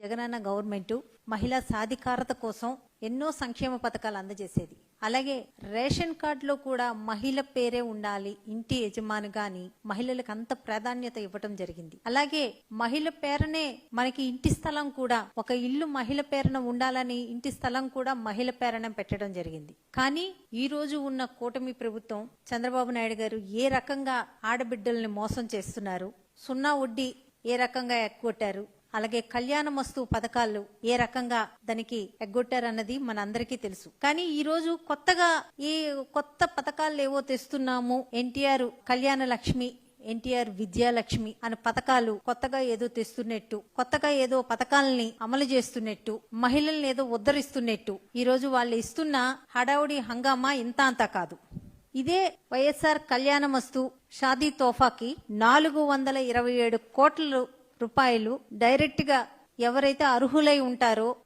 Jagananna government మహిళా సాధికారత కోసం ఎన్నో సంక్షేమ పథకాలు అందజేసేది. అలాగే రేషన్ కార్డులో కూడా మహిళ పేరే ఉండాలి ఇంటి యజమానిగా అని మహిళలకు అంత ప్రాధాన్యత ఇవ్వటం జరిగింది. అలాగే మహిళ పేరునే మనకి ఇంటి స్థలం కూడా ఒక ఇల్లు మహిళ పేరున ఉండాలని ఇంటి స్థలం కూడా మహిళ పేరున పెట్టడం జరిగింది. కానీ ఈ రోజు ఉన్న కూటమి ప్రభుత్వం చంద్రబాబు నాయుడు గారు ఏ రకంగా ఆడబిడ్డల్ని మోసం చేస్తున్నారు, సున్నా వడ్డీ ఏ రకంగా ఎగ్గొట్టారు, అలాగే కళ్యాణమస్తు పథకాలు ఏ రకంగా దానికి ఎగ్గొట్టారన్నది మనందరికీ తెలుసు. కానీ ఈ రోజు కొత్తగా ఈ కొత్త పథకాలు ఏవో తెస్తున్నాము, ఎన్టీఆర్ కళ్యాణ లక్ష్మి, ఎన్టీఆర్ విద్యాలక్ష్మి అనే పథకాలు కొత్తగా ఏదో తెస్తున్నట్టు, కొత్తగా ఏదో పథకాలని అమలు చేస్తున్నట్టు, మహిళల్ని ఏదో ఉద్ధరిస్తున్నట్టు ఈ రోజు వాళ్ళు ఇస్తున్న హడావుడి హంగామా ఇంత అంతా కాదు. ఇదే వైఎస్ఆర్ కళ్యాణమస్తు షాదీ తోఫాకి 427 కోట్ల రూపాయలు డైరెక్ట్ గా ఎవరైతే అర్హులై ఉంటారో